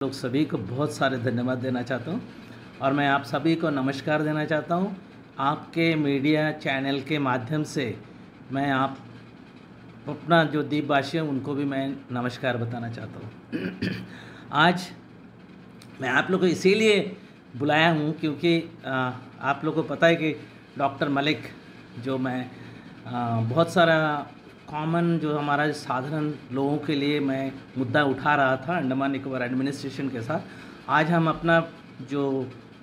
लोग सभी को बहुत सारे धन्यवाद देना चाहता हूँ और मैं आप सभी को नमस्कार देना चाहता हूँ। आपके मीडिया चैनल के माध्यम से मैं आप अपना जो द्वीपवासी हैं उनको भी मैं नमस्कार बताना चाहता हूँ। आज मैं आप लोग को इसीलिए बुलाया हूँ क्योंकि आप लोग को पता है कि डॉक्टर मलिक जो मैं बहुत सारा कॉमन जो हमारा साधारण लोगों के लिए मैं मुद्दा उठा रहा था अंडमान निकोबार एडमिनिस्ट्रेशन के साथ। आज हम अपना जो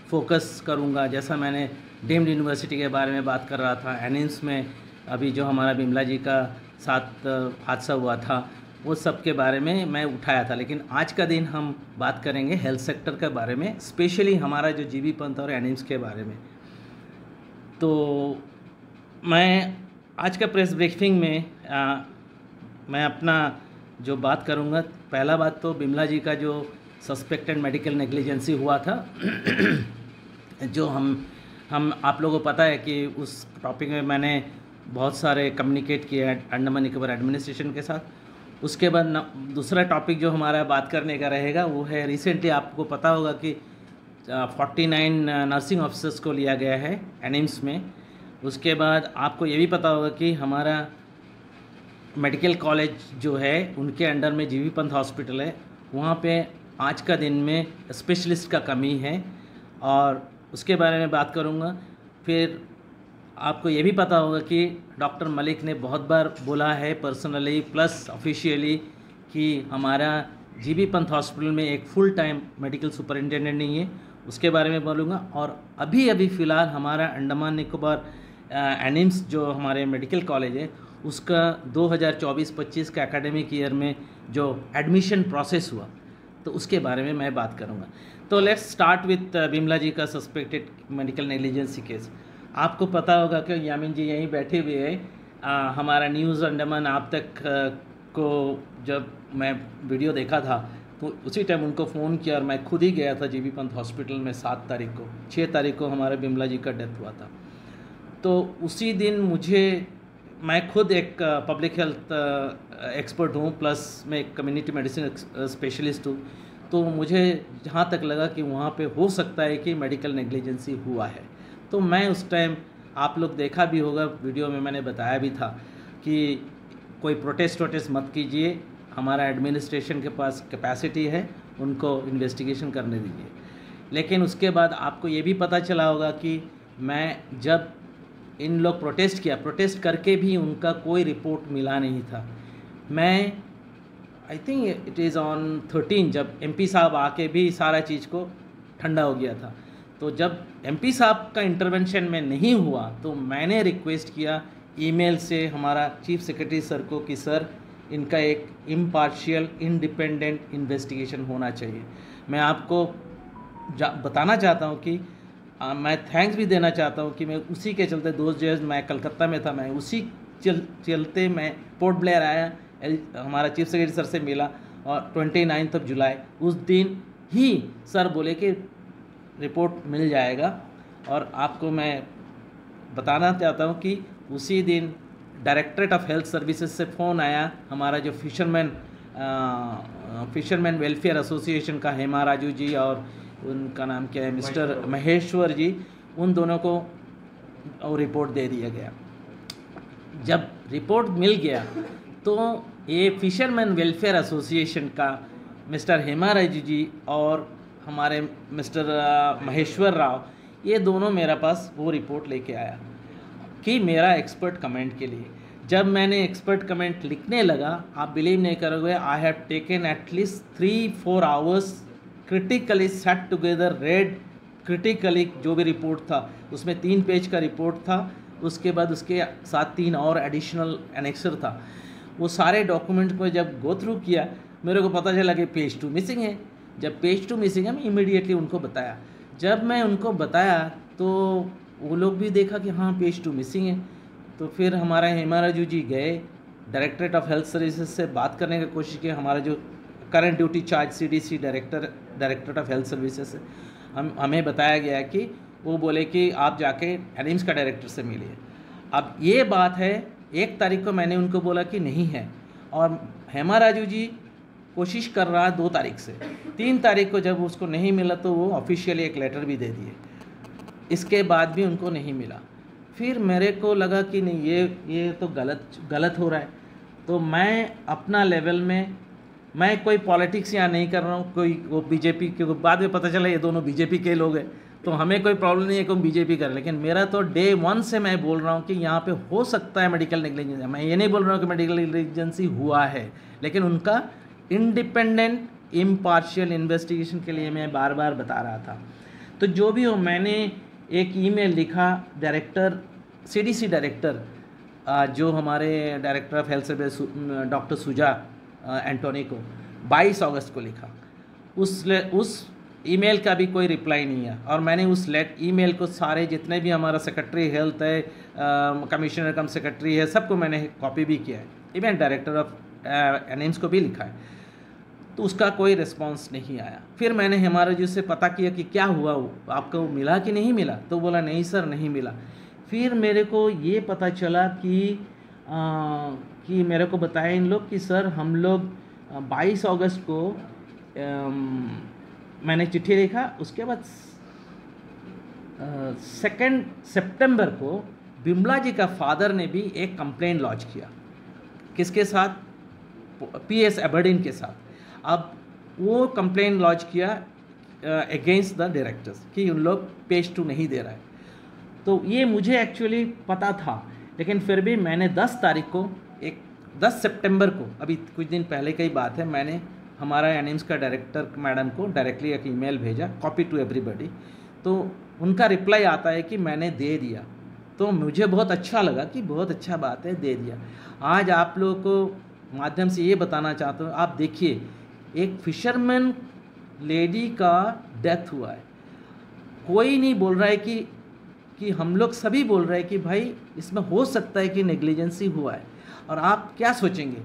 फोकस करूंगा, जैसा मैंने डीम्ड यूनिवर्सिटी के बारे में बात कर रहा था, एनिम्स में अभी जो हमारा बिमला जी का साथ हादसा हुआ था वो सब के बारे में मैं उठाया था। लेकिन आज का दिन हम बात करेंगे हेल्थ सेक्टर के बारे में, स्पेशली हमारा जो जीबी पंथ और एनिम्स के बारे में। तो मैं आज का प्रेस ब्रीफिंग में मैं अपना जो बात करूंगा, पहला बात तो बिमला जी का जो सस्पेक्टेड मेडिकल नेग्लिजेंसी हुआ था जो हम आप लोगों को पता है कि उस टॉपिक में मैंने बहुत सारे कम्युनिकेट किए अंडमान निकोबार एडमिनिस्ट्रेशन के साथ। उसके बाद दूसरा टॉपिक जो हमारा बात करने का रहेगा वो है, रिसेंटली आपको पता होगा कि 49 नर्सिंग ऑफिसर्स को लिया गया है एनिम्स में। उसके बाद आपको ये भी पता होगा कि हमारा मेडिकल कॉलेज जो है उनके अंडर में जीबी पंथ हॉस्पिटल है, वहाँ पे आज का दिन में स्पेशलिस्ट का कमी है और उसके बारे में बात करूँगा। फिर आपको ये भी पता होगा कि डॉक्टर मलिक ने बहुत बार बोला है पर्सनली प्लस ऑफिशियली कि हमारा जीबी पंथ हॉस्पिटल में एक फुल टाइम मेडिकल सुपरिटेंडेंट नहीं है, उसके बारे में बोलूँगा। और अभी फ़िलहाल हमारा अंडमान निकोबार एनिम्स जो हमारे मेडिकल कॉलेज है उसका 2024-25 के एकेडमिक ईयर में जो एडमिशन प्रोसेस हुआ तो उसके बारे में मैं बात करूंगा। तो लेट्स स्टार्ट विथ बिमला जी का सस्पेक्टेड मेडिकल नेग्लिजेंसी केस। आपको पता होगा कि यामिन जी यहीं बैठे हुए हैं। हमारा न्यूज़ अंडमान आप तक को जब मैं वीडियो देखा था तो उसी टाइम उनको फ़ोन किया और मैं खुद ही गया था जीबी पंथ हॉस्पिटल में 7 तारीख को। 6 तारीख को हमारे बिमला जी का डेथ हुआ था। तो उसी दिन मैं खुद एक पब्लिक हेल्थ एक्सपर्ट हूँ, प्लस मैं एक कम्युनिटी मेडिसिन स्पेशलिस्ट हूँ। तो मुझे जहाँ तक लगा कि वहाँ पे हो सकता है कि मेडिकल नेग्लिजेंसी हुआ है, तो मैं उस टाइम, आप लोग देखा भी होगा वीडियो में मैंने बताया भी था कि कोई प्रोटेस्ट मत कीजिए, हमारा एडमिनिस्ट्रेशन के पास कैपेसिटी है, उनको इन्वेस्टिगेशन करने दीजिए। लेकिन उसके बाद आपको ये भी पता चला होगा कि मैं जब इन लोग प्रोटेस्ट करके भी उनका कोई रिपोर्ट मिला नहीं था। मैं I think it is on 13 जब एमपी साहब आके भी सारा चीज़ को ठंडा हो गया था। तो जब एमपी साहब का इंटरवेंशन में नहीं हुआ तो मैंने रिक्वेस्ट किया ईमेल से हमारा चीफ सेक्रेटरी सर को कि सर इनका एक इम्पार्शियल इंडिपेंडेंट इन्वेस्टिगेशन होना चाहिए। मैं आपको बताना चाहता हूँ कि मैं थैंक्स भी देना चाहता हूँ कि मैं उसी के चलते दोस्त जो मैं कलकत्ता में था, मैं उसी चलते मैं पोर्ट ब्लेयर आया, हमारा चीफ सेक्रेटरी सर से मिला और 29 जुलाई उस दिन ही सर बोले कि रिपोर्ट मिल जाएगा। और आपको मैं बताना चाहता हूँ कि उसी दिन डायरेक्टरेट ऑफ हेल्थ सर्विसेज से फ़ोन आया, हमारा जो फिशरमैन वेलफेयर एसोसिएशन का हेमा राजू जी और उनका नाम क्या है मिस्टर महेश्वर जी, उन दोनों को और रिपोर्ट दे दिया गया। जब रिपोर्ट मिल गया तो ये फिशरमैन वेलफेयर एसोसिएशन का मिस्टर हेमा राजू जी और हमारे मिस्टर महेश्वर राव, ये दोनों मेरे पास वो रिपोर्ट लेके आया कि मेरा एक्सपर्ट कमेंट के लिए। जब मैंने एक्सपर्ट कमेंट लिखने लगा, आप बिलीव नहीं करोगे, I have taken at least 3-4 hours critically set together, red critically जो भी रिपोर्ट था उसमें 3 पेज का रिपोर्ट था, उसके बाद उसके साथ 3 और एडिशनल एनेक्सर था। वो सारे डॉक्यूमेंट को जब गो थ्रू किया मेरे को पता चला कि पेज 2 मिसिंग है। जब पेज 2 मिसिंग है मैं इमीडिएटली उनको बताया। जब मैं उनको बताया तो वो लोग भी देखा कि हाँ पेज 2 मिसिंग है। तो फिर हमारा हेमा राजू जी गए डायरेक्टरेट ऑफ हेल्थ सर्विसेज से बात करने की कोशिश की, हमारा जो current duty charge CDC directorate of health services से हमें बताया गया कि वो बोले कि आप जाके एनिम्स का डायरेक्टर से मिलिए। अब ये बात है 1 तारीख को मैंने उनको बोला कि नहीं है और हेमा राजू जी कोशिश कर रहा है 2 तारीख से। 3 तारीख को जब उसको नहीं मिला तो वो ऑफिशियली एक लेटर भी दे दिए, इसके बाद भी उनको नहीं मिला। फिर मेरे को लगा कि नहीं, ये तो गलत हो रहा है। तो मैं अपना लेवल में, मैं कोई पॉलिटिक्स यहाँ नहीं कर रहा हूँ, कोई वो बीजेपी के, बाद में पता चला ये दोनों बीजेपी के लोग हैं, तो हमें कोई प्रॉब्लम नहीं है कि हम बीजेपी करें। लेकिन मेरा तो डे 1 से मैं बोल रहा हूँ कि यहाँ पे हो सकता है मेडिकल नेग्लिजेंसी। मैं ये नहीं बोल रहा हूँ कि मेडिकल नेग्लिजेंसी हुआ है, लेकिन उनका इंडिपेंडेंट इम्पार्शियल इन्वेस्टिगेशन के लिए मैं बार बार बता रहा था। तो जो भी हो, मैंने एक ईमेल लिखा डायरेक्टर, सीडीसी डायरेक्टर, जो हमारे director of health service doctor Suja Antony को 22 अगस्त को लिखा। उस ईमेल का भी कोई रिप्लाई नहीं है, और मैंने उस ईमेल को सारे जितने भी हमारा सेक्रेटरी हेल्थ है, कमिश्नर कम सेक्रेटरी है, सबको मैंने कॉपी भी किया है, इवन डायरेक्टर ऑफ एनिम्स को भी लिखा है। तो उसका कोई रिस्पांस नहीं आया। फिर मैंने हेमारोजी से पता किया कि क्या हुआ, आपको मिला कि नहीं मिला, तो बोला नहीं सर नहीं मिला। फिर मेरे को ये पता चला कि मेरे को बताया इन लोग कि सर हम लोग 22 अगस्त को मैंने चिट्ठी लिखा, उसके बाद 2 सितंबर को बिमला जी का फादर ने भी एक कंप्लेंट लॉन्च किया। किसके साथ? PS एबरडीन के साथ। अब वो कंप्लेंट लॉन्च किया अगेंस्ट द डायरेक्टर्स कि उन लोग पेज 2 नहीं दे रहा है। तो ये मुझे एक्चुअली पता था, लेकिन फिर भी मैंने 10 तारीख को, 10 सितंबर को, अभी कुछ दिन पहले की बात है, मैंने हमारा एनिम्स का डायरेक्टर मैडम को डायरेक्टली एक ईमेल भेजा, कॉपी टू एवरीबॉडी। तो उनका रिप्लाई आता है कि मैंने दे दिया। तो मुझे बहुत अच्छा लगा कि बहुत अच्छा बात है, दे दिया। आज आप लोगों को माध्यम से ये बताना चाहता हूँ, आप देखिए एक फिशरमैन लेडी का डेथ हुआ है, कोई नहीं बोल रहा है कि हम लोग सभी बोल रहे हैं कि भाई इसमें हो सकता है कि नेग्लिजेंसी हुआ है। और आप क्या सोचेंगे,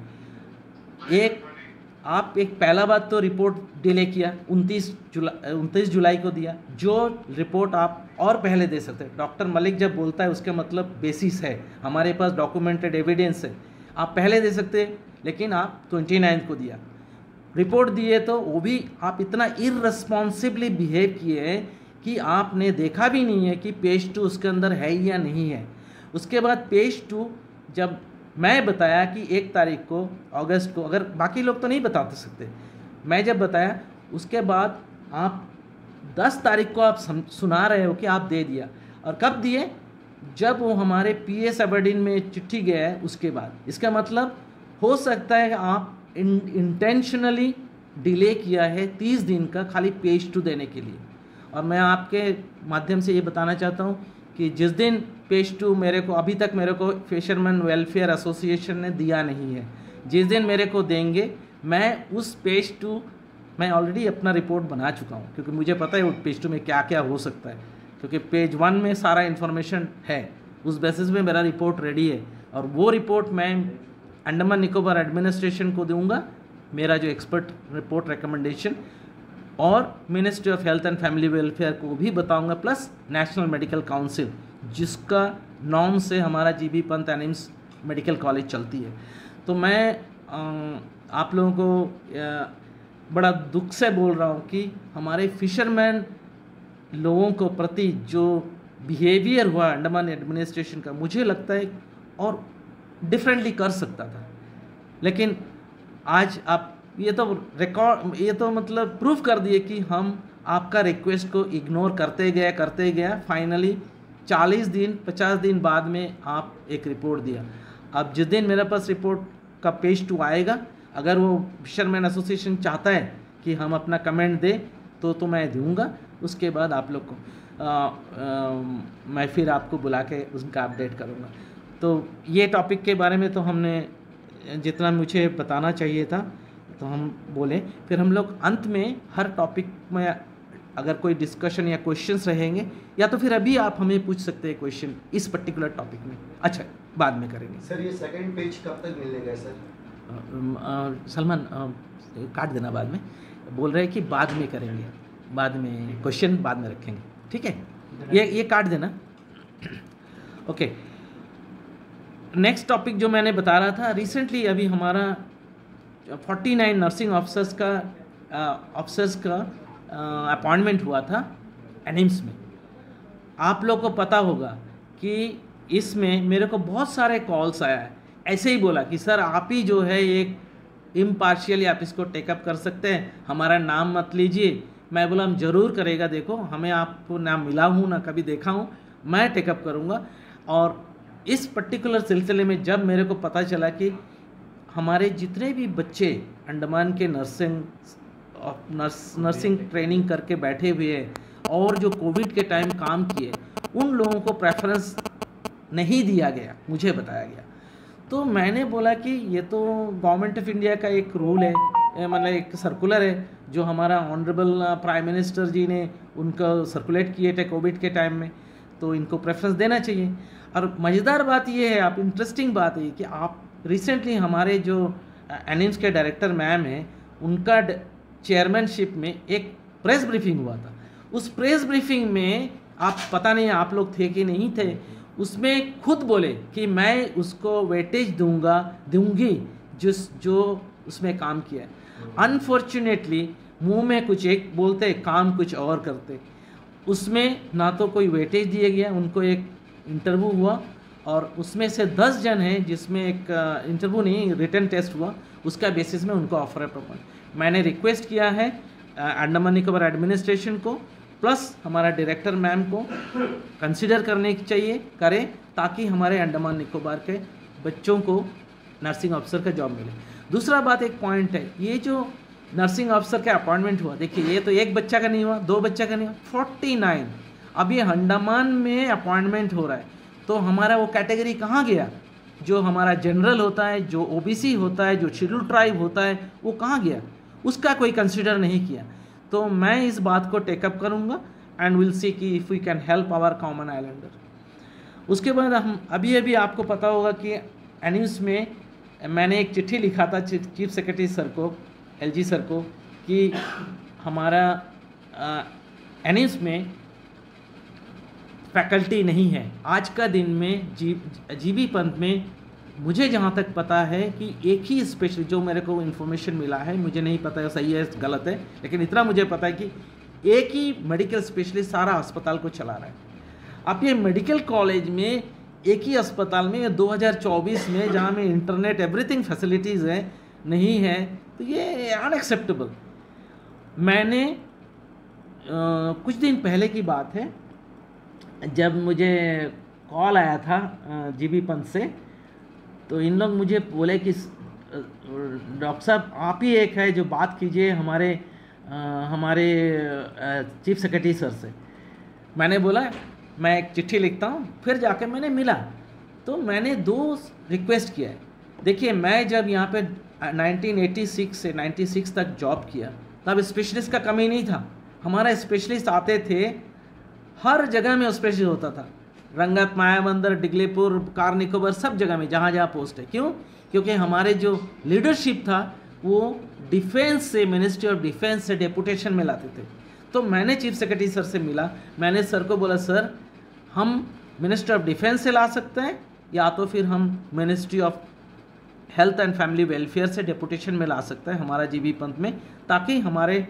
आप एक पहला बात तो रिपोर्ट डिले किया, 29 जुलाई को दिया, जो रिपोर्ट आप और पहले दे सकते हैं। डॉक्टर मलिक जब बोलता है उसके मतलब बेसिस है, हमारे पास डॉक्यूमेंटेड एविडेंस है, आप पहले दे सकते हैं, लेकिन आप 29 को दिया रिपोर्ट दिए। तो वो भी आप इतना इररिस्पॉन्सिबली बिहेव किए कि आपने देखा भी नहीं है कि पेज 2 उसके अंदर है या नहीं है। उसके बाद पेज 2 जब मैं बताया कि 1 तारीख को अगस्त को, अगर बाकी लोग तो नहीं बता सकते, मैं जब बताया उसके बाद आप 10 तारीख को आप सुना रहे हो कि आप दे दिया। और कब दिए? जब वो हमारे PS एबरडीन में चिट्ठी गया है उसके बाद। इसका मतलब हो सकता है आप इंटेंशनली डिले किया है 30 दिन का खाली पेज 2 देने के लिए। और मैं आपके माध्यम से ये बताना चाहता हूँ कि जिस दिन पेज 2 मेरे को, अभी तक मेरे को फिशरमैन वेलफेयर एसोसिएशन ने दिया नहीं है, जिस दिन मेरे को देंगे मैं उस पेज 2, मैं ऑलरेडी अपना रिपोर्ट बना चुका हूँ, क्योंकि मुझे पता है वो पेज 2 में क्या क्या हो सकता है, क्योंकि पेज 1 में सारा इन्फॉर्मेशन है, उस बेसिस में मेरा रिपोर्ट रेडी है। और वो रिपोर्ट मैं अंडमान निकोबार एडमिनिस्ट्रेशन को दूंगा, मेरा जो एक्सपर्ट रिपोर्ट रिकमेंडेशन, और ministry of health and family welfare को भी बताऊंगा, प्लस नेशनल मेडिकल काउंसिल जिसका नॉर्म से हमारा GB Pant animes medical college चलती है। तो मैं आप लोगों को बड़ा दुख से बोल रहा हूँ कि हमारे फिशरमैन लोगों को प्रति जो बिहेवियर हुआ अंडमान एडमिनिस्ट्रेशन का, मुझे लगता है और डिफरेंटली कर सकता था। लेकिन आज आप ये तो मतलब प्रूफ कर दिए कि हम आपका रिक्वेस्ट को इग्नोर करते गया। फाइनली 40 दिन 50 दिन बाद में आप एक रिपोर्ट दिया। अब जिस दिन मेरे पास रिपोर्ट का पेज 2 आएगा, अगर वो फिशरमैन एसोसिएशन चाहता है कि हम अपना कमेंट दें तो मैं दूंगा। उसके बाद आप लोग को मैं फिर आपको बुला के उसका अपडेट करूँगा। तो ये टॉपिक के बारे में तो हमने जितना मुझे बताना चाहिए था तो हम बोले। फिर हम लोग अंत में हर टॉपिक में अगर कोई डिस्कशन या क्वेश्चंस रहेंगे, या तो फिर अभी आप हमें पूछ सकते हैं क्वेश्चन इस पर्टिकुलर टॉपिक में। अच्छा, बाद में करेंगे। सर ये सेकंड पेज कब तक मिलेगा सर? सलमान काट देना, बाद में बोल रहे हैं कि बाद में करेंगे, बाद में क्वेश्चन बाद में रखेंगे, ठीक है? ये काट देना। ओके, नेक्स्ट टॉपिक जो मैंने बता रहा था, रिसेंटली अभी हमारा 49 नर्सिंग ऑफिसर्स का अपॉइंटमेंट हुआ था एनिम्स में। आप लोग को पता होगा कि इसमें मेरे को बहुत सारे कॉल्स आया है, ऐसे ही बोला कि सर आप ही जो है एक इम्पार्शियली आप इसको टेकअप कर सकते हैं, हमारा नाम मत लीजिए। मैं बोला हम ज़रूर करेगा, देखो हमें आपको ना मिला हूँ ना कभी देखा हूँ, मैं टेकअप करूँगा। और इस पर्टिकुलर सिलसिले में जब मेरे को पता चला कि हमारे जितने भी बच्चे अंडमान के नर्सिंग ट्रेनिंग करके बैठे हुए हैं और जो कोविड के टाइम काम किए, उन लोगों को प्रेफरेंस नहीं दिया गया, मुझे बताया गया। तो मैंने बोला कि ये तो गवर्नमेंट ऑफ इंडिया का एक रूल है, मतलब एक सर्कुलर है जो हमारा ऑनरेबल प्राइम मिनिस्टर जी ने उनका सर्कुलेट किए थे कोविड के टाइम में, तो इनको प्रेफरेंस देना चाहिए। और मज़ेदार बात ये है, आप इंटरेस्टिंग बात है कि आप रिसेंटली हमारे जो एनिम्स के डायरेक्टर मैम हैं, उनका चेयरमैनशिप में एक प्रेस ब्रीफिंग हुआ था। उस प्रेस ब्रीफिंग में आप पता नहीं आप लोग थे कि नहीं थे, उसमें खुद बोले कि मैं उसको वेटेज दूंगी जो उसमें काम किया है। अनफॉर्चुनेटली मुंह में कुछ एक बोलते, काम कुछ और करते। उसमें ना तो कोई वेटेज दिया गया, उनको एक इंटरव्यू हुआ और उसमें से 10 जन हैं जिसमें एक इंटरव्यू नहीं, रिटन टेस्ट हुआ, उसका बेसिस में उनको ऑफर है। मैंने रिक्वेस्ट किया है अंडमान निकोबार एडमिनिस्ट्रेशन को प्लस हमारा डायरेक्टर मैम को कंसिडर करने चाहिए करें, ताकि हमारे अंडमान निकोबार के बच्चों को नर्सिंग ऑफिसर का जॉब मिले। दूसरा बात एक पॉइंट है, ये जो नर्सिंग ऑफिसर का अपॉइंटमेंट हुआ, देखिए ये तो एक बच्चा का नहीं हुआ, 2 बच्चा का नहीं हुआ, 49 अब ये अंडमान में अपॉइंटमेंट हो रहा है। तो हमारा वो कैटेगरी कहाँ गया? जो हमारा जनरल होता है, जो ओबीसी होता है, जो शेड्यूल ट्राइब होता है, वो कहाँ गया? उसका कोई कंसिडर नहीं किया। तो मैं इस बात को टेकअप करूँगा एंड विल सी कि if we can help our common islander. उसके बाद हम अभी आपको पता होगा कि एनिम्स में मैंने एक चिट्ठी लिखा था चीफ सेक्रेटरी सर को, एलजी सर को, कि हमारा एनिम्स में फैकल्टी नहीं है। आज का दिन में जीबी पंत में मुझे जहाँ तक पता है कि एक ही स्पेशलिस्ट, जो मेरे को इन्फॉर्मेशन मिला है, मुझे नहीं पता है सही है गलत है, लेकिन इतना मुझे पता है कि एक ही मेडिकल स्पेशलिस्ट सारा अस्पताल को चला रहा है। अब ये मेडिकल कॉलेज में एक ही अस्पताल में 2024 में जहाँ में इंटरनेट एवरीथिंग फैसिलिटीज़ है नहीं है, तो ये अनएक्सेप्टेबल। मैंने कुछ दिन पहले की बात है, जब मुझे कॉल आया था जीबी पंत से, तो इन लोग मुझे बोले कि डॉक्टर साहब आप ही एक है जो बात कीजिए हमारे चीफ सेक्रेटरी सर से। मैंने बोला मैं एक चिट्ठी लिखता हूँ। फिर जाके मैंने मिला तो मैंने 2 रिक्वेस्ट किया है। देखिए मैं जब यहाँ पे 1986 से 96 तक जॉब किया, तब स्पेशलिस्ट का कमी नहीं था। हमारा स्पेशलिस्ट आते थे, हर जगह में स्पेशलिस्ट होता था, रंगत, मायाबंदर, डिगलीपुर, कार निकोबार, सब जगह में जहाँ जहाँ पोस्ट है। क्यों? क्योंकि हमारे जो लीडरशिप था वो डिफेंस से, मिनिस्ट्री ऑफ डिफेंस से डेपुटेशन में लाते थे। तो मैंने चीफ सेक्रेटरी सर से मिला, मैंने सर को बोला सर हम मिनिस्ट्री ऑफ डिफेंस से ला सकते हैं या तो फिर हम ministry of health and family welfare से डेपुटेशन में ला सकते हैं हमारा जीबी पंत में, ताकि हमारे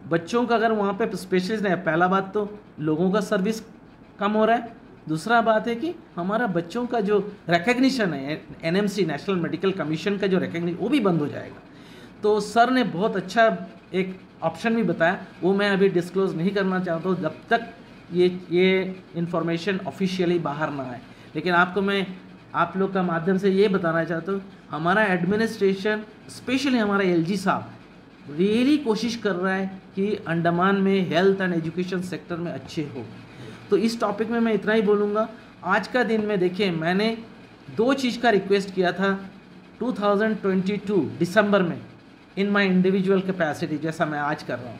बच्चों का अगर वहाँ पे स्पेशलिस्ट नहीं है, पहला बात तो लोगों का सर्विस कम हो रहा है, दूसरा बात है कि हमारा बच्चों का जो रिकग्निशन है एनएमसी, नेशनल मेडिकल कमीशन का जो रिकग्निशन, वो भी बंद हो जाएगा। तो सर ने बहुत अच्छा एक ऑप्शन भी बताया, वो मैं अभी डिस्क्लोज नहीं करना चाहता हूँ जब तक ये इन्फॉर्मेशन ऑफिशियली बाहर ना आए। लेकिन आपको मैं आप लोग का माध्यम से ये बताना चाहता हूँ, हमारा एडमिनिस्ट्रेशन स्पेशली हमारा एलजी साहब रियली कोशिश कर रहा है कि अंडमान में हेल्थ एंड एजुकेशन सेक्टर में अच्छे हो। तो इस टॉपिक में मैं इतना ही बोलूँगा। आज का दिन में देखिए मैंने 2 चीज़ का रिक्वेस्ट किया था 2022 दिसंबर में इन माय इंडिविजुअल कैपेसिटी, जैसा मैं आज कर रहा हूँ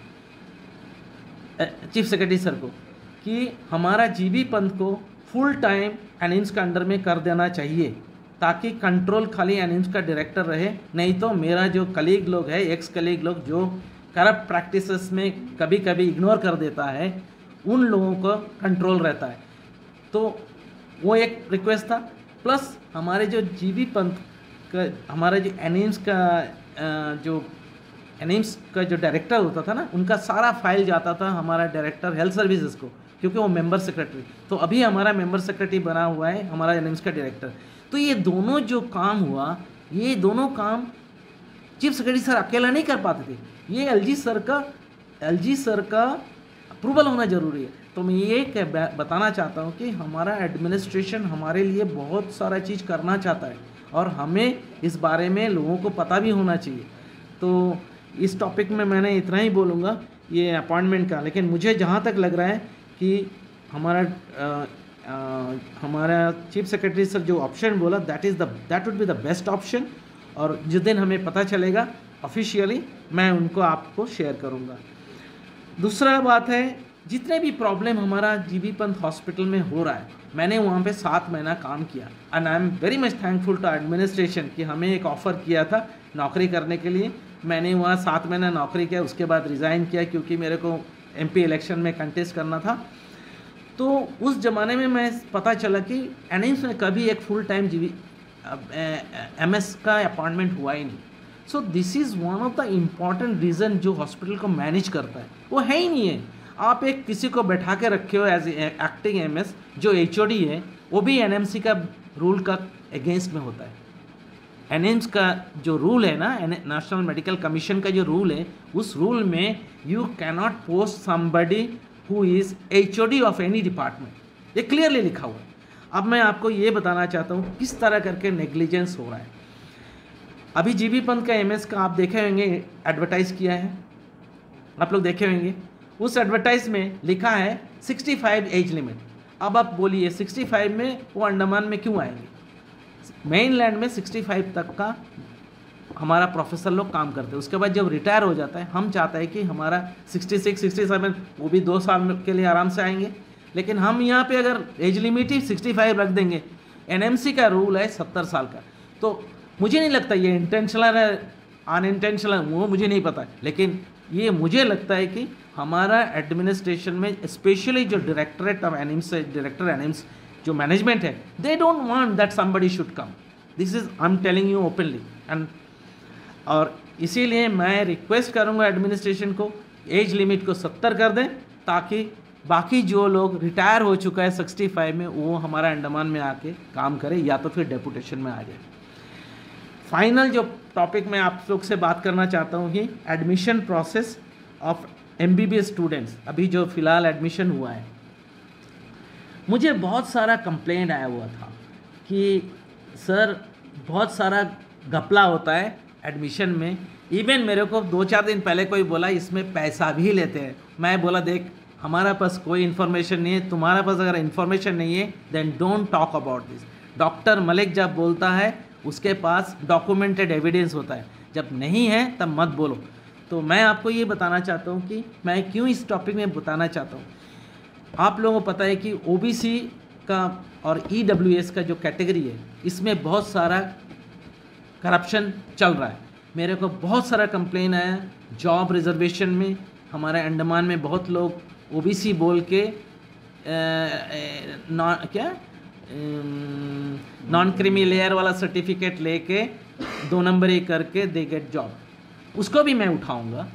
चीफ सेक्रेटरी सर को, कि हमारा जीबी पंत को फुल टाइम एनिम्स का अंडर में कर देना चाहिए, ताकि कंट्रोल खाली एनिम्स का डायरेक्टर रहे। नहीं तो मेरा जो कलीग लोग है, एक्स कलीग लोग जो करप्ट प्रैक्टिसेस में कभी कभी इग्नोर कर देता है, उन लोगों का कंट्रोल रहता है। तो वो एक रिक्वेस्ट था। प्लस हमारे जो जीबी पंत का, हमारा जो एनिम्स का जो एनिम्स का जो डायरेक्टर होता था ना, उनका सारा फाइल जाता था हमारा डायरेक्टर हेल्थ सर्विसेज को, क्योंकि वो मेंबर सेक्रेटरी। तो अभी हमारा मेंबर सेक्रेटरी बना हुआ है हमारा एनिम्स का डायरेक्टर। तो ये दोनों जो काम हुआ, ये दोनों काम चीफ सेक्रेटरी सर अकेला नहीं कर पाते थे, ये एलजी सर का अप्रूवल होना ज़रूरी है। तो मैं ये बताना चाहता हूँ कि हमारा एडमिनिस्ट्रेशन हमारे लिए बहुत सारा चीज़ करना चाहता है और हमें इस बारे में लोगों को पता भी होना चाहिए। तो इस टॉपिक में मैंने इतना ही बोलूँगा ये अपॉइंटमेंट का। लेकिन मुझे जहाँ तक लग रहा है कि हमारा चीफ सेक्रेटरी सर जो ऑप्शन बोला that would be the best option. और जिस दिन हमें पता चलेगा ऑफिशियली, मैं उनको आपको शेयर करूँगा। दूसरा बात है, जितने भी प्रॉब्लम हमारा जीबी पंत हॉस्पिटल में हो रहा है, मैंने वहाँ पे 7 महीना काम किया and I am very much thankful to administration कि हमें एक ऑफ़र किया था नौकरी करने के लिए। मैंने वहाँ 7 महीना नौकरी किया, उसके बाद रिज़ाइन किया क्योंकि मेरे को एमपी इलेक्शन में कंटेस्ट करना था। तो उस ज़माने में मैं पता चला कि एनिम्स में कभी एक फुल टाइम एमएस का अपॉइंटमेंट हुआ ही नहीं। So this is one of the important reason जो हॉस्पिटल को मैनेज करता है, वो है ही नहीं है। आप एक किसी को बैठा के रखे हो एज एक्टिंग एमएस, जो एचओडी है वो भी एनएमसी का रूल का अगेंस्ट में होता है। एनएम्स का जो रूल है ना, नेशनल मेडिकल कमीशन का जो रूल है, उस रूल में you cannot post somebody who is HOD of any department, ये क्लियरली लिखा हुआ है। अब मैं आपको ये बताना चाहता हूँ किस तरह करके नेग्लिजेंस हो रहा है। अभी जीबी पंत का एमएस का आप देखे होंगे एडवर्टाइज़ किया है, आप लोग देखे होंगे। उस एडवर्टाइज में लिखा है 65 एज लिमिट। अब आप बोलिए 65 में वो अंडमान में क्यों आएंगे? मेनलैंड में 65 तक का हमारा प्रोफेसर लोग काम करते हैं। उसके बाद जब रिटायर हो जाता है, हम चाहते हैं कि हमारा 66, 67 वो भी 2 साल के लिए आराम से आएंगे। लेकिन हम यहाँ पे अगर एज लिमिट ही 65 रख देंगे, एनएमसी का रूल है 70 साल का। तो मुझे नहीं लगता ये इंटेंशनल है अनइंटेंशनल, वो मुझे नहीं पता, लेकिन ये मुझे लगता है कि हमारा एडमिनिस्ट्रेशन में स्पेशली जो directorate of animes, director animes जो मैनेजमेंट है, they don't want that somebody should come. This is I am telling you openly. And और इसीलिए मैं रिक्वेस्ट करूंगा एडमिनिस्ट्रेशन को एज लिमिट को 70 कर दें, ताकि बाकी जो लोग रिटायर हो चुका है 65 में, वो हमारा अंडमान में आके काम करे या तो फिर डेपुटेशन में आ जाए। फाइनल जो टॉपिक मैं आप लोग से बात करना चाहता हूँ कि admission process of MBBS students. अभी जो फ़िलहाल एडमिशन हुआ है, मुझे बहुत सारा कंप्लेंट आया हुआ था कि सर बहुत सारा घपला होता है एडमिशन में। इवन मेरे को 2-4 दिन पहले कोई बोला इसमें पैसा भी लेते हैं। मैं बोला देख, हमारा पास कोई इन्फॉर्मेशन नहीं है, तुम्हारा पास अगर इन्फॉर्मेशन नहीं है then don't talk about this. Doctor Malik जब बोलता है उसके पास डॉक्यूमेंटेड एविडेंस होता है, जब नहीं है तब मत बोलो। तो मैं आपको ये बताना चाहता हूँ कि मैं क्यों इस टॉपिक में बताना चाहता हूँ। आप लोगों को पता है कि ओबीसी का और ईडब्ल्यूएस का जो कैटेगरी है, इसमें बहुत सारा करप्शन चल रहा है। मेरे को बहुत सारा कंप्लेन आया जॉब रिजर्वेशन में। हमारे अंडमान में बहुत लोग ओबीसी बोल के नॉन क्रीमी लेयर वाला सर्टिफिकेट लेके 2 नंबरी करके दे गेट जॉब। उसको भी मैं उठाऊंगा,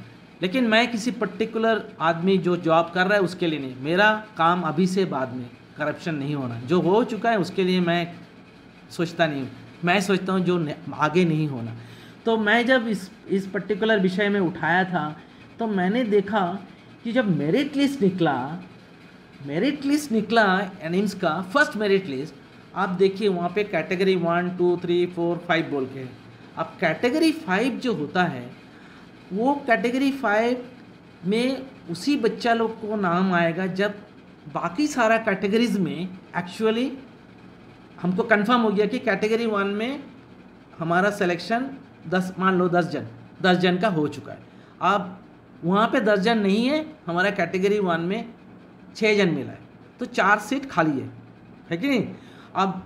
लेकिन मैं किसी पर्टिकुलर आदमी जो जॉब कर रहा है उसके लिए नहीं। मेरा काम अभी से बाद में करप्शन नहीं होना, जो हो चुका है उसके लिए मैं सोचता नहीं हूँ। मैं सोचता हूँ जो आगे नहीं होना। तो मैं जब इस पर्टिकुलर विषय में उठाया था, तो मैंने देखा कि जब मेरिट लिस्ट निकला एनिम्स का फर्स्ट मेरिट लिस्ट, आप देखिए वहाँ पे कैटेगरी 1, 2, 3, 4, 5 बोल के। अब कैटेगरी 5 जो होता है, वो कैटेगरी 5 में उसी बच्चा लोग को नाम आएगा जब बाकी सारा कैटेगरीज में एक्चुअली हमको कंफर्म हो गया कि कैटेगरी 1 में हमारा सिलेक्शन 10, मान लो 10 जन का हो चुका है। अब वहाँ पे 10 जन नहीं है, हमारा कैटेगरी 1 में 6 जन मिला है, तो 4 सीट खाली है कि नहीं। अब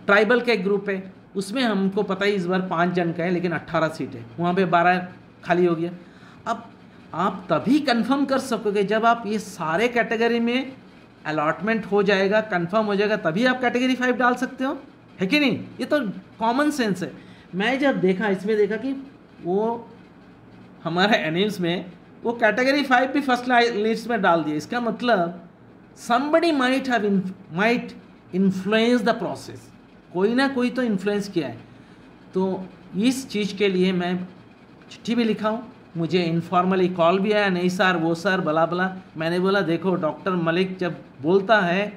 ट्राइबल का एक ग्रुप है, उसमें हमको पता ही इस बार 5 जन का है, लेकिन 18 सीट है, वहाँ पे 12 खाली हो गया। अब आप तभी कंफर्म कर सकोगे जब आप ये सारे कैटेगरी में अलॉटमेंट हो जाएगा, कंफर्म हो जाएगा, तभी आप कैटेगरी 5 डाल सकते हो, है कि नहीं। ये तो कॉमन सेंस है। मैं जब देखा, इसमें देखा कि वो हमारा एनिम्स में वो कैटेगरी 5 भी फर्स्ट लिस्ट में डाल दिया। इसका मतलब somebody might influence the process, कोई ना कोई तो इन्फ्लुएंस किया है। तो इस चीज़ के लिए मैं चिट्ठी भी लिखा हूँ, मुझे इनफॉर्मली कॉल भी आया, नहीं सर वो सर बला बला। मैंने बोला देखो डॉक्टर मलिक जब बोलता है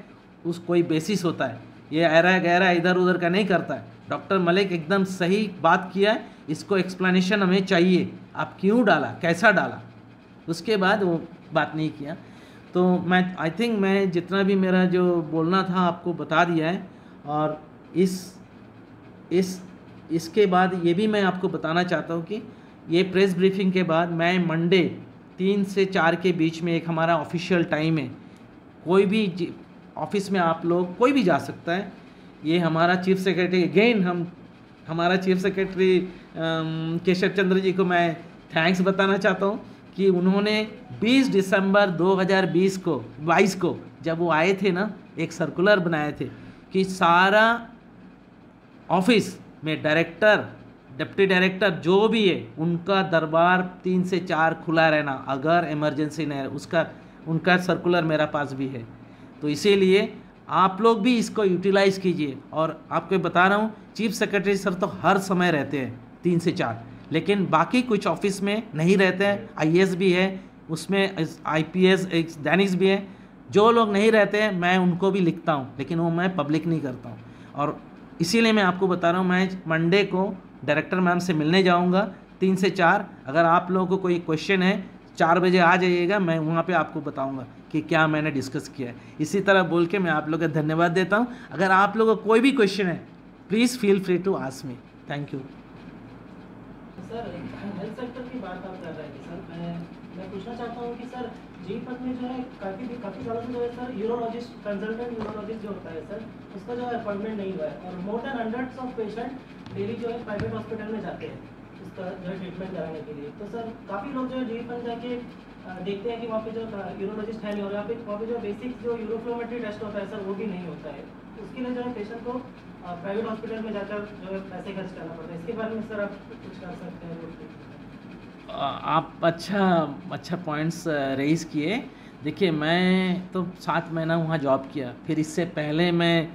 उस कोई बेसिस होता है, ये ऐरा गहरा इधर उधर का नहीं करता है। डॉक्टर मलिक एकदम सही बात किया है, इसको एक्सप्लेनेशन हमें चाहिए, आप क्यों डाला, कैसा डाला। उसके बाद वो बात नहीं किया। तो मैं आई थिंक मैं जितना भी मेरा जो बोलना था आपको बता दिया है। और इसके बाद ये भी मैं आपको बताना चाहता हूँ कि ये प्रेस ब्रीफिंग के बाद मैं मंडे 3 से 4 के बीच में एक हमारा ऑफिशियल टाइम है, कोई भी ऑफिस में आप लोग कोई भी जा सकता है। ये हमारा चीफ सेक्रेटरी अगेन हमारा चीफ सेक्रेटरी केशव चंद्र जी को मैं थैंक्स बताना चाहता हूँ कि उन्होंने 20 दिसंबर 2022 को जब वो आए थे ना, एक सर्कुलर बनाए थे कि सारा ऑफिस में डायरेक्टर डिप्टी डायरेक्टर जो भी है उनका दरबार 3 से 4 खुला रहना, अगर इमरजेंसी नहीं है। उनका सर्कुलर मेरा पास भी है। तो इसीलिए आप लोग भी इसको यूटिलाइज़ कीजिए। और आपको बता रहा हूँ चीफ सेक्रेटरी सर तो हर समय रहते हैं 3 से 4, लेकिन बाकी कुछ ऑफिस में नहीं रहते हैं। आईएएस भी है उसमें, आईपीएस एक दैनिक भी है। जो लोग नहीं रहते हैं मैं उनको भी लिखता हूँ, लेकिन वो मैं पब्लिक नहीं करता हूँ। और इसीलिए मैं आपको बता रहा हूँ मैं मंडे को डायरेक्टर मैम से मिलने जाऊँगा 3 से 4। अगर आप लोगों को कोई क्वेश्चन है 4 बजे आ जाइएगा, मैं वहाँ पे आपको बताऊँगा कि क्या मैंने डिस्कस किया है। इसी तरह बोल के मैं आप लोगों का धन्यवाद देता हूँ। अगर आप लोगों को कोई भी क्वेश्चन है please feel free to ask me. Thank you. Sir health sector की बात आप कर रहे थे सर, मैं पूछना चाहता हूँ कि सर जीपीएफ में जो है काफ़ी सालों से जो है सर यूरोलॉजिस्ट कंसल्टेंट यूरोलॉजिस्ट जो होता है सर, उसका जो है अपॉइंटमेंट नहीं हुआ है। और more than hundreds of patient daily जो है प्राइवेट हॉस्पिटल में जाते हैं उसका जो है ट्रीटमेंट कराने के लिए। तो सर काफ़ी लोग जो है जीपीएफ जाके देखते हैं कि वहाँ पे जो यूरोलॉजिस्ट है नहीं, और वहाँ पे जो बेसिक जो यूरोफ्लोमेट्री टेस्ट होता है सर वो भी नहीं होता है। उसके लिए जो है पेशेंट को प्राइवेट हॉस्पिटल में जाकर जो है पैसे खर्च करना पड़ता है। इसके बारे में सर आप कुछ कर सकते हैं? आप अच्छा पॉइंट्स रेज़ किए। देखिए मैं तो 7 महीना वहाँ जॉब किया, फिर इससे पहले मैं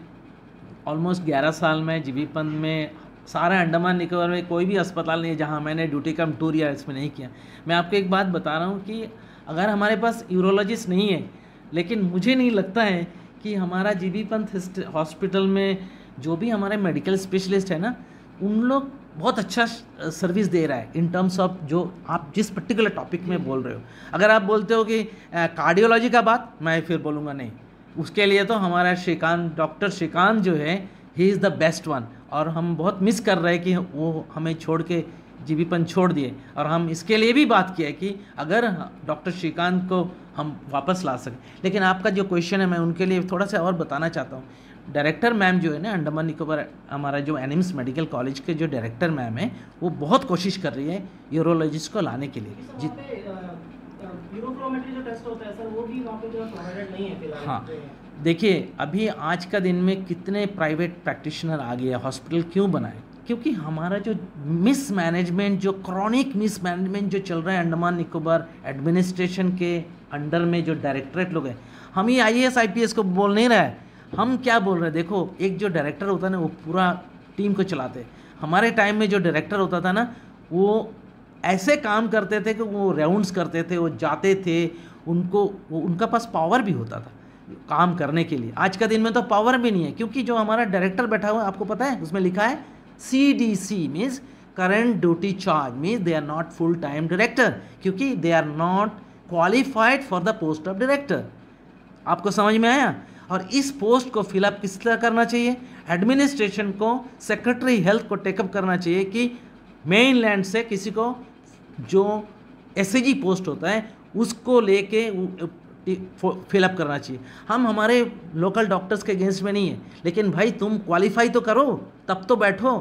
ऑलमोस्ट 11 साल में जीबीपंत में सारा अंडमान निकोबार में कोई भी अस्पताल नहीं है जहाँ मैंने ड्यूटी कम टूर या इसमें नहीं किया। मैं आपको एक बात बता रहा हूँ कि अगर हमारे पास यूरोलॉजिस्ट नहीं है, लेकिन मुझे नहीं लगता है कि हमारा जीबीपंत हॉस्पिटल में जो भी हमारे मेडिकल स्पेशलिस्ट है ना, उन लोग बहुत अच्छा सर्विस दे रहा है इन टर्म्स ऑफ जो आप जिस पर्टिकुलर टॉपिक में बोल रहे हो। अगर आप बोलते हो कि कार्डियोलॉजी का बात, मैं फिर बोलूँगा नहीं, उसके लिए तो हमारा डॉक्टर श्रीकांत जो है he is the best one. और हम बहुत मिस कर रहे हैं कि वो हमें छोड़ के जीबीपंत छोड़ दिए। और हम इसके लिए भी बात किया कि अगर डॉक्टर श्रीकांत को हम वापस ला सकें। लेकिन आपका जो क्वेश्चन है मैं उनके लिए थोड़ा सा और बताना चाहता हूँ। डायरेक्टर मैम जो है ना अंडमान निकोबार, हमारा जो एनिम्स मेडिकल कॉलेज के जो डायरेक्टर मैम है, वो बहुत कोशिश कर रही है यूरोलॉजिस्ट को लाने के लिए। यूरोफ्लोमेट्री जो टेस्ट होता है सर वो भी वहाँ पे जो प्रोवाइडेड नहीं है फिलहाल। हाँ देखिए अभी आज का दिन में कितने प्राइवेट प्रैक्टिशनर आ गए, हॉस्पिटल क्यों बनाए? क्योंकि हमारा जो मिसमैनेजमेंट, जो क्रॉनिक मिसमैनेजमेंट जो चल रहा है अंडमान निकोबार एडमिनिस्ट्रेशन के अंडर में जो डायरेक्टरेट लोग हैं, हम ही IAS IPS को बोल नहीं रहा है, हम क्या बोल रहे हैं? देखो एक जो डायरेक्टर होता है ना वो पूरा टीम को चलाते। हमारे टाइम में जो डायरेक्टर होता था ना वो ऐसे काम करते थे कि वो राउंड्स करते थे, वो जाते थे, उनका पास पावर भी होता था काम करने के लिए। आज का दिन में तो पावर भी नहीं है, क्योंकि जो हमारा डायरेक्टर बैठा हुआ है आपको पता है उसमें लिखा है CDC means current duty charge, means they are not full time director, क्योंकि they are not qualified for the post of director. आपको समझ में आया? और इस पोस्ट को फिलअप किस तरह करना चाहिए? एडमिनिस्ट्रेशन को, सेक्रेटरी हेल्थ को टेकअप करना चाहिए कि मेन लैंड से किसी को जो SAG पोस्ट होता है उसको लेके फिलअप करना चाहिए। हम हमारे लोकल डॉक्टर्स के अगेंस्ट में नहीं है, लेकिन भाई तुम क्वालिफाई तो करो तब तो बैठो।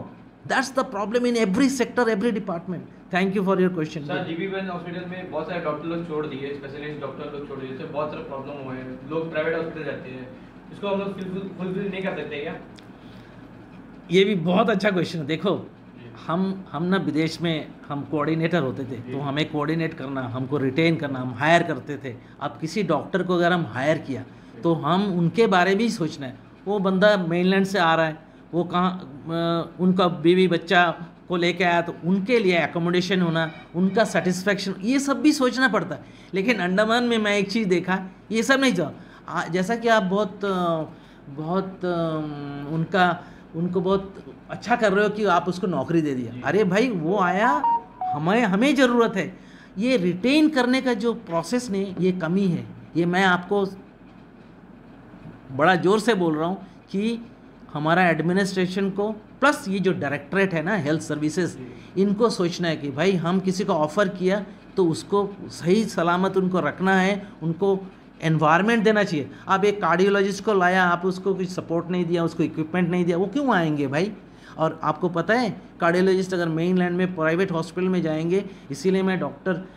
That's the problem in every sector, every department. Thank you for your question. Sir GB Pant hospital में बहुत सारे डॉक्टर लोग छोड़ दिए, स्पेशलिस्ट डॉक्टर लोग छोड़ दिए, इससे बहुत सारे प्रॉब्लम हुए हैं, लोग प्राइवेट हॉस्पिटल जाते हैं, इसको हम लोग फुलफिल नहीं कर सकते क्या? ये भी बहुत अच्छा क्वेश्चन है। देखो हम ना विदेश में हम कोऑर्डिनेटर होते थे, तो हमें कोऑर्डिनेट करना, हमको रिटेन करना, हम हायर करते थे। अब किसी डॉक्टर को अगर हम हायर किया तो हम उनके बारे में ही सोचना है। वो बंदा मेनलैंड से आ रहा है, वो कहाँ उनका बीवी बच्चा को लेके आया, तो उनके लिए एकोमोडेशन होना, उनका सेटिस्फेक्शन, ये सब भी सोचना पड़ता है। लेकिन अंडमान में मैं एक चीज़ देखा, ये सब नहीं था। जैसा कि आप बहुत उनको बहुत अच्छा कर रहे हो कि आप उसको नौकरी दे दिया। अरे भाई, वो आया, हमें ज़रूरत है। ये रिटेन करने का जो प्रोसेस ने, ये कमी है। ये मैं आपको बड़ा ज़ोर से बोल रहा हूँ कि हमारा एडमिनिस्ट्रेशन को, प्लस ये जो डायरेक्टरेट है ना हेल्थ सर्विसेज, इनको सोचना है कि भाई हम किसी को ऑफ़र किया तो उसको सही सलामत उनको रखना है, उनको एनवायरनमेंट देना चाहिए। आप एक कार्डियोलॉजिस्ट को लाया, आप उसको कुछ सपोर्ट नहीं दिया, उसको इक्विपमेंट नहीं दिया, वो क्यों आएंगे भाई? और आपको पता है कार्डियोलॉजिस्ट अगर मेनलैंड में प्राइवेट हॉस्पिटल में जाएंगे, इसीलिए मैं डॉक्टर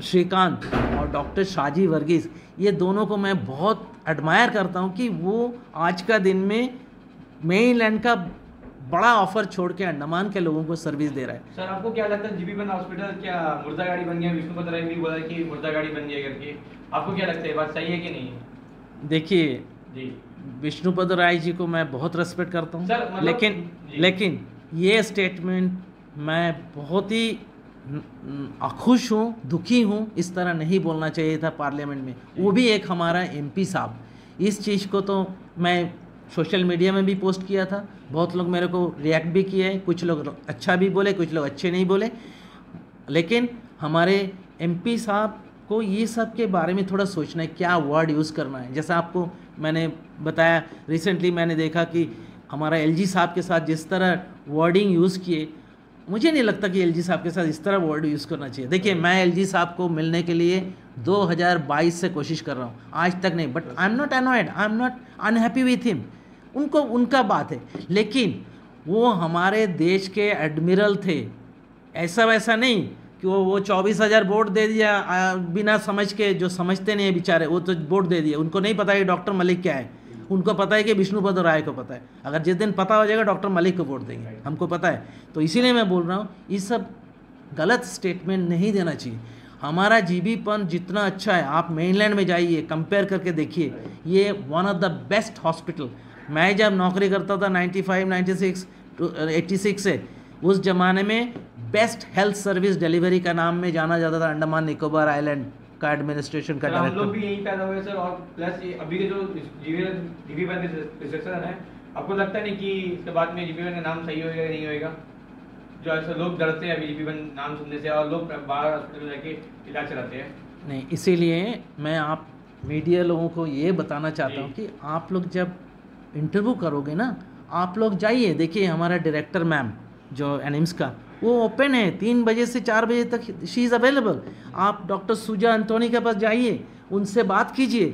श्रीकांत और डॉक्टर शाजी वर्गीस, ये दोनों को मैं बहुत एडमायर करता हूँ कि वो आज का दिन में मेनलैंड का बड़ा ऑफर छोड़ के अंडमान के लोगों को सर्विस दे रहा है। सर आपको क्या लगता है जीबी बन हॉस्पिटल क्या मुर्दा गाड़ी बन गया? विष्णुपद राय भी बोला कि मुर्दा गाड़ी बन गया करके, आपको क्या लगता है, बात सही है कि नहीं है? देखिए जी, विष्णुपद राय जी को मैं बहुत रेस्पेक्ट करता हूँ, मतलब लेकिन ये स्टेटमेंट मैं बहुत ही खुश हूँ, दुखी हूँ, इस तरह नहीं बोलना चाहिए था पार्लियामेंट में, वो भी एक हमारा एमपी साहब। इस चीज़ को तो मैं सोशल मीडिया में भी पोस्ट किया था, बहुत लोग मेरे को रिएक्ट भी किए हैं, कुछ लोग अच्छा भी बोले, कुछ लोग अच्छे नहीं बोले। लेकिन हमारे एमपी साहब को ये सब के बारे में थोड़ा सोचना है, क्या वर्ड यूज़ करना है। जैसा आपको मैंने बताया, रिसेंटली मैंने देखा कि हमारा एलजी साहब के साथ जिस तरह वर्डिंग यूज़ किए, मुझे नहीं लगता कि एलजी साहब के साथ इस तरह वर्ड यूज़ करना चाहिए। देखिए, मैं एलजी साहब को मिलने के लिए 2022 से कोशिश कर रहा हूँ, आज तक नहीं, but I am not annoyed, I am not unhappy with him. उनको उनका बात है, लेकिन वो हमारे देश के एडमिरल थे, ऐसा वैसा नहीं कि वो 24,000 वोट दे दिया बिना समझ के, जो समझते नहीं है बेचारे, वो तो वोट दे दिया। उनको नहीं पता है डॉक्टर मलिक क्या है, उनको पता है कि विष्णुपद राय को पता है। अगर जिस दिन पता हो जाएगा डॉक्टर मलिक को वोट देंगे, हमको पता है। तो इसीलिए मैं बोल रहा हूँ, ये सब गलत स्टेटमेंट नहीं देना चाहिए। हमारा जीबीपन जितना अच्छा है, आप मेनलैंड में जाइए, कंपेयर करके देखिए, ये one of the best hospital. मैं जब नौकरी करता था 95, 96 to 86 से, उस ज़माने में बेस्ट हेल्थ सर्विस डिलीवरी का नाम में जाना जाता था अंडमान निकोबार आइलैंड का एडमिनिस्ट्रेशन का डायरेक्टर। हम लोग भी यहीं पैदा हुए सर, और प्लस ये अभी के जो जीबी बन रिस्ट्रिक्शन है, आपको लगता नहीं कि इसके बाद में जीबी बन का नाम सही होएगा या नहीं होएगा? जो ऐसे लोग डरते हैं अभी जीबी बन नाम सुनने से, और लोग बाहर हॉस्पिटल में जाके इलाज कराते हैं। नहीं, इसीलिए मैं आप मीडिया लोगों को ये बताना चाहता हूँ कि आप लोग जब इंटरव्यू करोगे ना, आप लोग जाइए, देखिए हमारा डायरेक्टर मैम जो एनिम्स का, वो ओपन है 3 बजे से 4 बजे तक, शी इज़ अवेलेबल। आप डॉक्टर सुजा अंतोनी के पास जाइए, उनसे बात कीजिए,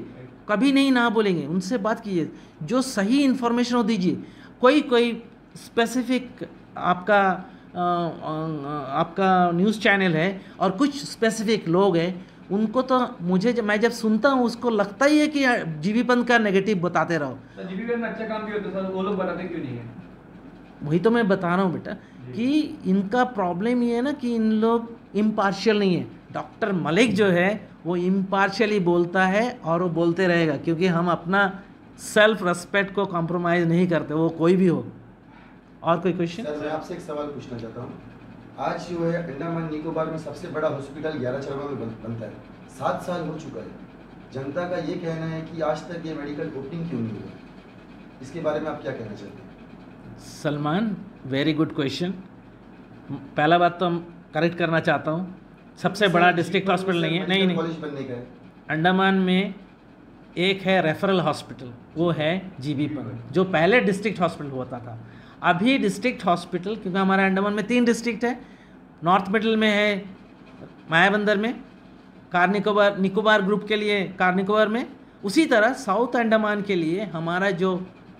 कभी नहीं ना बोलेंगे, उनसे बात कीजिए, जो सही इन्फॉर्मेशन हो दीजिए। कोई स्पेसिफिक आपका न्यूज़ चैनल है और कुछ स्पेसिफिक लोग हैं, उनको तो मैं जब सुनता हूँ उसको लगता ही है कि जीबीपंथ का नेगेटिव बताते रहो। तो जीबीपंथ में अच्छा काम भी होता है, वो लोग बताते क्यों नहीं है? वही तो मैं बता रहा हूँ बेटा, कि इनका प्रॉब्लम ये है ना कि इन लोग इम्पार्शियल नहीं है। डॉक्टर मलिक जो है वो इम्पार्शियली बोलता है और वो बोलते रहेगा, क्योंकि हम अपना सेल्फ रेस्पेक्ट को कॉम्प्रोमाइज़ नहीं करते, वो कोई भी हो। और कोई क्वेश्चन? सर मैं आपसे एक सवाल पूछना चाहता हूँ। आज जो है अंडमान निकोबार में सबसे बड़ा हॉस्पिटल 11 चरवा में बनता है, 7 साल हो चुका है। जनता का ये कहना है कि आज तक ये मेडिकल ओपनिंग क्यों नहीं हुआ, इसके बारे में आप क्या कहना चाहते हैं? Salman, very good question. पहला बात तो हम करेक्ट करना चाहता हूँ, सबसे बड़ा डिस्ट्रिक्ट हॉस्पिटल नहीं है, नहीं कॉलेज बनने का है। अंडमान में एक है रेफरल हॉस्पिटल, वो है जीबीपंथ, जो पहले डिस्ट्रिक्ट हॉस्पिटल होता था। अभी डिस्ट्रिक्ट हॉस्पिटल, क्योंकि हमारे अंडमान में 3 डिस्ट्रिक्ट है, नॉर्थ मिडल में है मायाबंदर में, निकोबार ग्रुप के लिए निकोबार में, उसी तरह साउथ अंडमान के लिए हमारा जो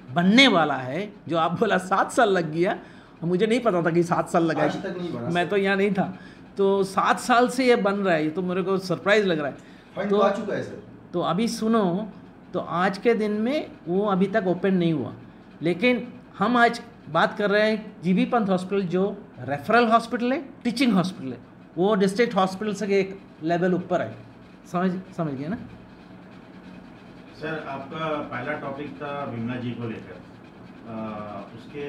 बनने वाला है, जो आप बोला 7 साल लग गया, मुझे नहीं पता था कि 7 साल लगा, आज तक नहीं बना, मैं तो यहाँ नहीं था, तो 7 साल से ये बन रहा है, ये तो मेरे को सरप्राइज़ लग रहा है। फंड तो आ चुका है सर। तो अभी सुनो, तो आज के दिन में वो अभी तक ओपन नहीं हुआ, लेकिन हम आज बात कर रहे हैं जीबी पंत हॉस्पिटल, जो रेफरल हॉस्पिटल है, टीचिंग हॉस्पिटल है, वो डिस्ट्रिक्ट हॉस्पिटल से एक लेवल ऊपर है। समझ गए ना सर? आपका पहला टॉपिक था बिमला जी को लेकर, उसके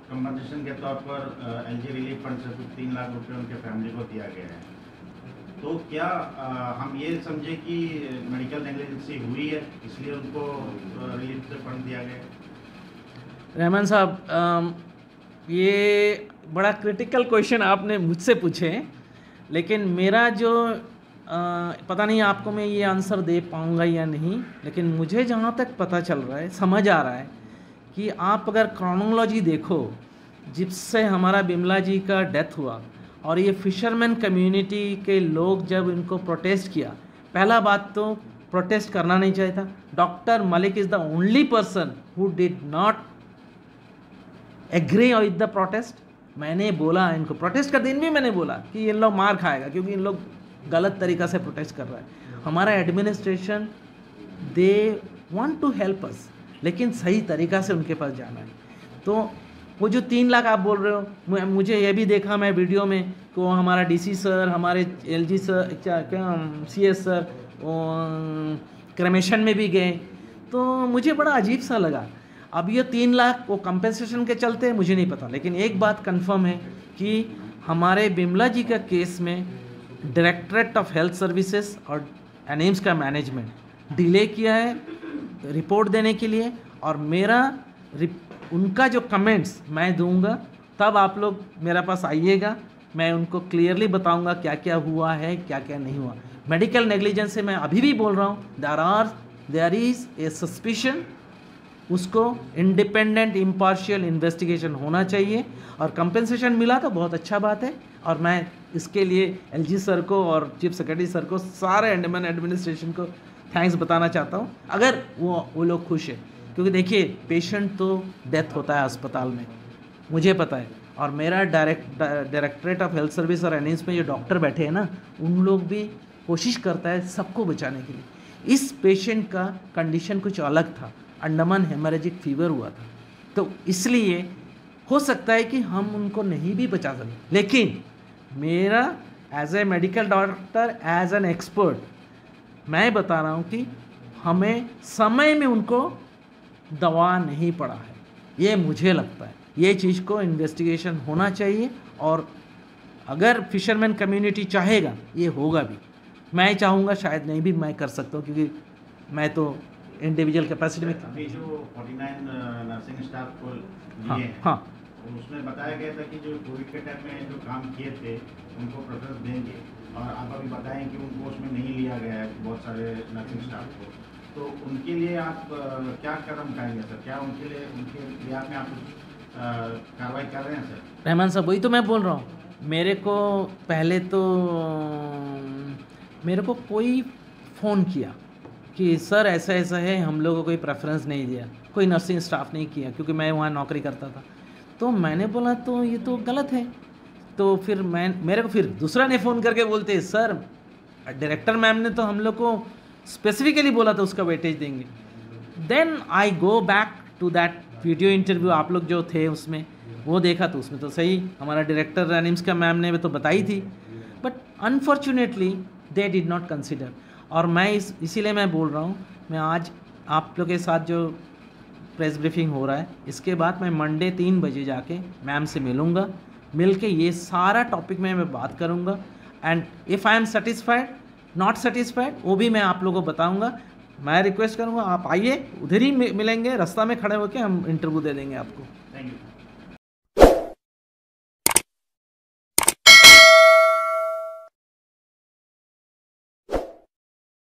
कंपनसेशन के तौर पर एलजी रिलीफ फंड से कुछ 3 लाख रुपए उनके फैमिली को दिया गया है। तो क्या हम ये समझे कि मेडिकल नेग्लिजेंसी हुई है इसलिए उनको रिलीफ से फंड दिया गया है? रहमान साहब, ये बड़ा क्रिटिकल क्वेश्चन आपने मुझसे पूछे, लेकिन मेरा जो पता नहीं आपको मैं ये आंसर दे पाऊँगा या नहीं, लेकिन मुझे जहाँ तक पता चल रहा है, समझ आ रहा है कि आप अगर क्रोनोलॉजी देखो जिससे हमारा बिमला जी का डेथ हुआ, और ये फिशरमैन कम्युनिटी के लोग जब इनको प्रोटेस्ट किया, पहला बात तो प्रोटेस्ट करना नहीं चाहिए था। Doctor Malik is the only person who did not agree with the protest. मैंने बोला इनको, प्रोटेस्ट का दिन भी मैंने बोला कि इन लोग मार खाएगा क्योंकि इन लोग गलत तरीक़ा से प्रोटेस्ट कर रहा है। हमारा administration they want to help us, लेकिन सही तरीक़ा से उनके पास जाना है। तो वो जो 3 लाख आप बोल रहे हो, मुझे ये भी देखा मैं वीडियो में कि वो हमारा डीसी सर, हमारे एलजी सर, क्या सीएस सर क्रमेशन में भी गए, तो मुझे बड़ा अजीब सा लगा। अब ये 3 लाख वो कंपेंसेशन के चलते हैं, मुझे नहीं पता, लेकिन एक बात कंफर्म है कि हमारे बिमला जी का केस में डायरेक्टरेट ऑफ हेल्थ सर्विसेज और एनिम्स का मैनेजमेंट डिले किया है रिपोर्ट देने के लिए, और मेरा उनका जो कमेंट्स मैं दूंगा, तब आप लोग मेरे पास आइएगा, मैं उनको क्लियरली बताऊंगा क्या क्या हुआ है, क्या क्या नहीं हुआ। मेडिकल नेग्लिजेंस से मैं अभी भी बोल रहा हूँ, देयर इज़ ए सस्पिशन, उसको इंडिपेंडेंट इम्पार्शियल इन्वेस्टिगेशन होना चाहिए, और कंपेंसेशन मिला तो बहुत अच्छा बात है, और मैं इसके लिए एलजी सर को और चीफ सेक्रेटरी सर को, सारे अंडमान एडमिनिस्ट्रेशन को थैंक्स बताना चाहता हूँ, अगर वो लोग खुश है। क्योंकि देखिए, पेशेंट तो डेथ होता है अस्पताल में, मुझे पता है, और मेरा डायरेक्टरेट ऑफ हेल्थ सर्विस और एनिम्स में जो डॉक्टर बैठे हैं ना, उन लोग भी कोशिश करता है सबको बचाने के लिए। इस पेशेंट का कंडीशन कुछ अलग था, अंडमान हेमरेजिक फीवर हुआ था, तो इसलिए हो सकता है कि हम उनको नहीं भी बचा सकें, लेकिन मेरा as a medical doctor, as an expert, मैं बता रहा हूँ कि हमें समय में उनको दवा नहीं पड़ा है, ये मुझे लगता है। ये चीज़ को इन्वेस्टिगेशन होना चाहिए, और अगर फिशरमैन कम्युनिटी चाहेगा ये होगा भी। मैं चाहूँगा, शायद नहीं भी मैं कर सकता हूँ, क्योंकि मैं तो इंडिविजुअल कैपेसिटी में। अभी जो 49 नर्सिंग स्टाफ को हाँ, लिए हैं, हाँ, उसमें बताया गया था कि जो कोविड के टाइम में जो काम किए थे उनको प्रेफरेंस देंगे, और आप अभी बताएं कि उनको उसमें नहीं लिया गया है बहुत सारे नर्सिंग स्टाफ को, तो उनके लिए आप क्या कदम उठाएंगे सर? क्या उनके लिए आप में आप कार्रवाई कर रहे हैं सर? रहमान साहब, वही तो मैं बोल रहा हूँ, मेरे को पहले तो मेरे को कोई फ़ोन किया कि सर ऐसा ऐसा है, हम लोगों को कोई प्रेफरेंस नहीं दिया, कोई नर्सिंग स्टाफ नहीं किया, क्योंकि मैं वहाँ नौकरी करता था। तो मैंने बोला तो ये तो गलत है। तो फिर मेरे को फिर दूसरा ने फ़ोन करके बोलते, सर डायरेक्टर मैम ने तो हम लोग को स्पेसिफिकली बोला था उसका वेटेज देंगे। Then I go back to that video interview, आप लोग जो थे उसमें वो देखा, तो उसमें तो सही हमारा डायरेक्टर एनिम्स का मैम ने तो बताई थी, but unfortunately they did not consider. और मैं इसीलिए मैं बोल रहा हूँ, मैं आज आप लोग के साथ जो प्रेस ब्रीफिंग हो रहा है, इसके बाद मैं मंडे 3 बजे जाके मैम से मिलूँगा, मिल के ये सारा टॉपिक में मैं बात करूँगा, and if I am satisfied, not satisfied, वो भी मैं आप लोगों को बताऊँगा। मैं रिक्वेस्ट करूँगा, आप आइए, उधर ही मिलेंगे, रास्ता में खड़े होकर हम इंटरव्यू दे देंगे आपको। Thank you.